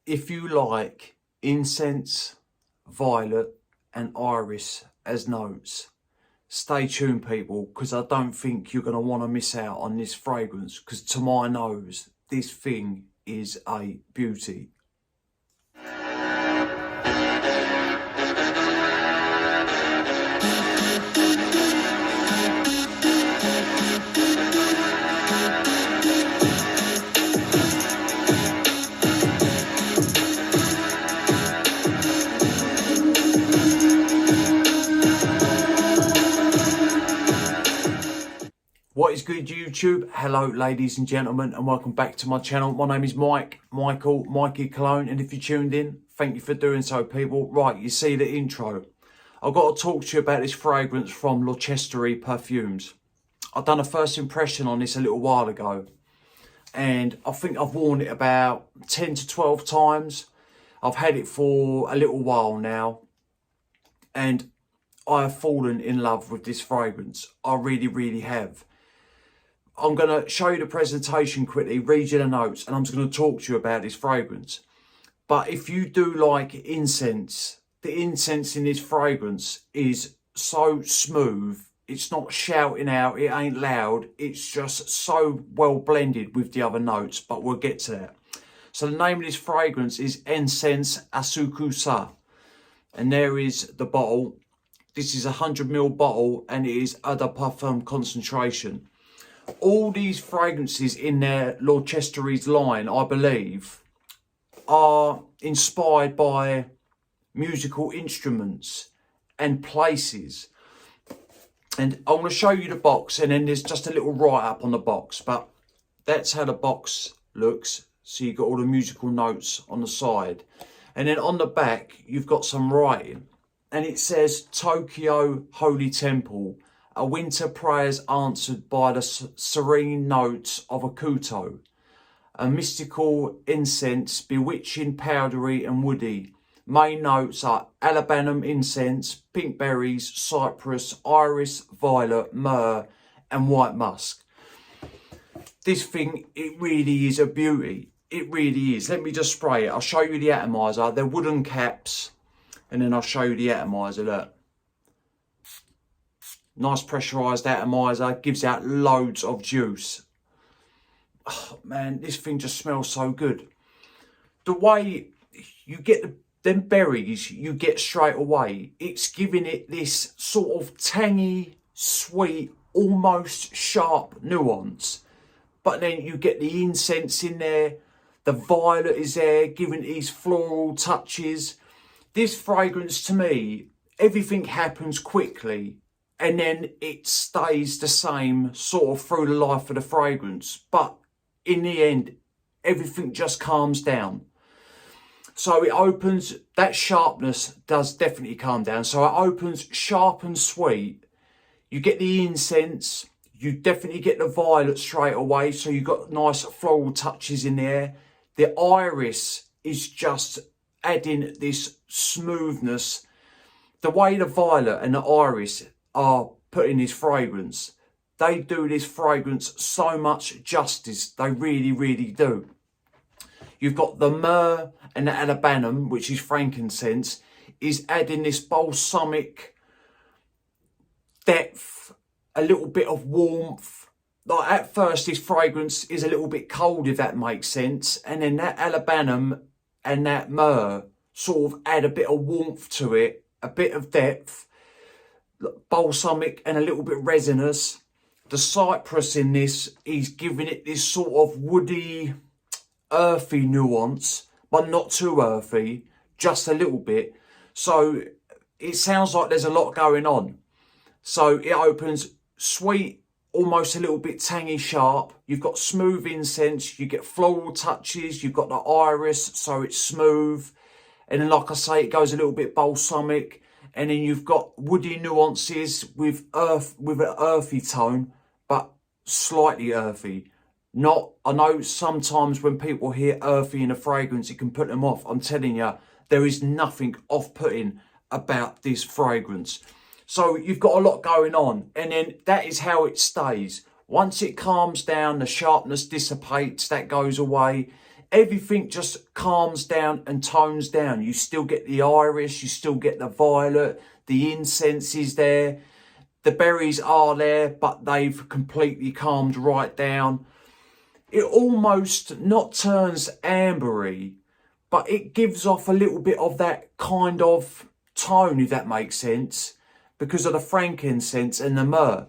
If you like incense, violet and iris as notes, stay tuned people, because I don't think you're going to want to miss out on this fragrance, because to my nose this thing is a beauty. What is good, YouTube? Hello ladies and gentlemen, and welcome back to my channel. My name is Mikey Cologne, and if you tuned in, thank you for doing so, people. Right, you see the intro. I've got to talk to you about this fragrance from L'orchestre Parfums. I've done a first impression on this a little while ago, and I think I've worn it about 10 to 12 times. I've had it for a little while now, and I have fallen in love with this fragrance. I really have. I'm going to show you the presentation quickly, read you the notes, and I'm just going to talk to you about this fragrance. But if you do like incense, the incense in this fragrance is so smooth. It's not shouting out, it ain't loud. It's just so well blended with the other notes, but we'll get to that. So the name of this fragrance is Incense Asakuse. And there is the bottle. This is a 100ml bottle, and it is Eau de Parfum concentration. All these fragrances in their L'orchestre's line, I believe, are inspired by musical instruments and places. And I want to show you the box, and then there's just a little write-up on the box. But that's how the box looks. So you've got all the musical notes on the side. And then on the back, you've got some writing. And it says, Tokyo Holy Temple. A winter prayers answered by the serene notes of a koto. A mystical incense, bewitching, powdery and woody. Main notes are alabanum incense, pink berries, cypress, iris, violet, myrrh and white musk. This thing, it really is a beauty. It really is. Let me just spray it. I'll show you the atomizer. They're wooden caps. And then I'll show you the atomizer. Look. Nice pressurised atomizer, gives out loads of juice. Oh, man, this thing just smells so good. The way you get them berries, you get straight away. It's giving it this sort of tangy, sweet, almost sharp nuance. But then you get the incense in there. The violet is there, giving these floral touches. This fragrance, to me, everything happens quickly. And then it stays the same sort of through the life of the fragrance. But in the end, everything just calms down. So it opens, that sharpness does definitely calm down. So it opens sharp and sweet. You get the incense. You definitely get the violet straight away. So you've got nice floral touches in there. The iris is just adding this smoothness. The way the violet and the iris are put in this fragrance, they do this fragrance so much justice. They really do. You've got the myrrh and the alabanum, which is frankincense, is adding this balsamic depth, a little bit of warmth. Like at first this fragrance is a little bit cold, if that makes sense, and then that alabanum and that myrrh sort of add a bit of warmth to it, a bit of depth. Balsamic and a little bit resinous. The cypress in this is giving it this sort of woody, earthy nuance, but not too earthy, just a little bit. So it sounds like there's a lot going on. So it opens sweet, almost a little bit tangy sharp. You've got smooth incense, you get floral touches, you've got the iris, so it's smooth. And then, like I say, it goes a little bit balsamic. And then you've got woody nuances with an earthy tone, but slightly earthy. I know sometimes when people hear earthy in a fragrance, it can put them off. I'm telling you, there is nothing off-putting about this fragrance. So you've got a lot going on, and then that is how it stays. Once it calms down, the sharpness dissipates, that goes away, everything just calms down and tones down. You still get the iris, you still get the violet, the incense is there. The berries are there, but they've completely calmed right down. It almost not turns ambery, but it gives off a little bit of that kind of tone, if that makes sense, because of the frankincense and the myrrh.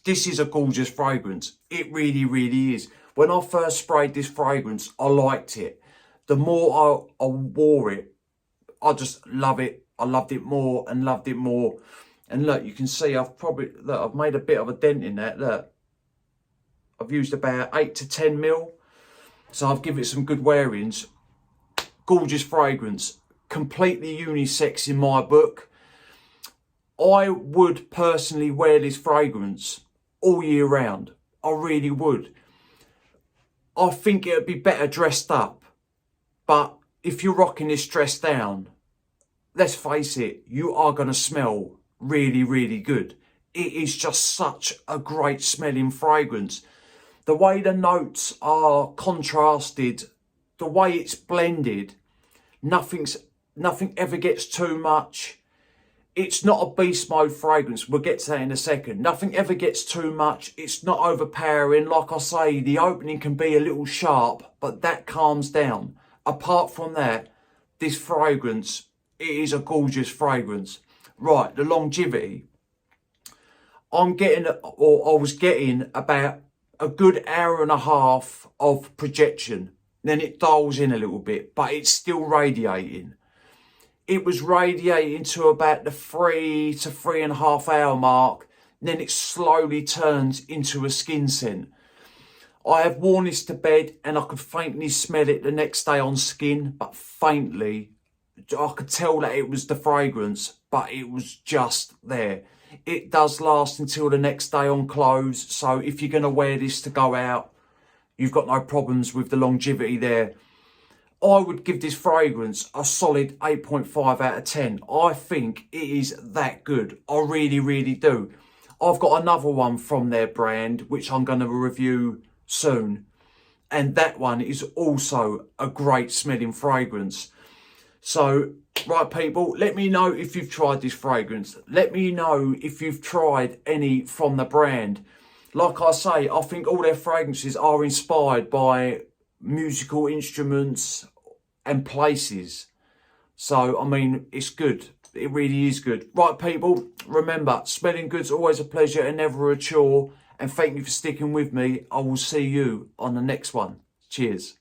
This is a gorgeous fragrance. It really, really is. When I first sprayed this fragrance, I liked it. The more I wore it, I just love it. I loved it more and loved it more. And look, you can see I've made a bit of a dent in that. Look, I've used about 8 to 10 mil. So I've given it some good wearings. Gorgeous fragrance. Completely unisex in my book. I would personally wear this fragrance all year round. I really would. I think it would be better dressed up. But if you're rocking this dressed down, let's face it, you are going to smell really, really good. It is just such a great smelling fragrance. The way the notes are contrasted, the way it's blended, nothing ever gets too much. It's not a beast mode fragrance. We'll get to that in a second. Nothing ever gets too much. It's not overpowering. Like I say, the opening can be a little sharp, but that calms down. Apart from that, this fragrance, it is a gorgeous fragrance. Right, the longevity. I was getting about a good hour and a half of projection. Then it dials in a little bit, but it's still radiating. It was radiating to about the 3 to 3.5 hour mark. Then it slowly turns into a skin scent. I have worn this to bed and I could faintly smell it the next day on skin, but faintly. I could tell that it was the fragrance, but it was just there. It does last until the next day on clothes. So if you're going to wear this to go out, you've got no problems with the longevity there. I would give this fragrance a solid 8.5 out of 10. I think it is that good. I really, really do. I've got another one from their brand, which I'm going to review soon. And that one is also a great smelling fragrance. So, right people, let me know if you've tried this fragrance. Let me know if you've tried any from the brand. Like I say, I think all their fragrances are inspired by musical instruments and places. So, I mean, it's good. It really is good. Right, people, remember, smelling good's always a pleasure and never a chore. And thank you for sticking with me. I will see you on the next one. Cheers.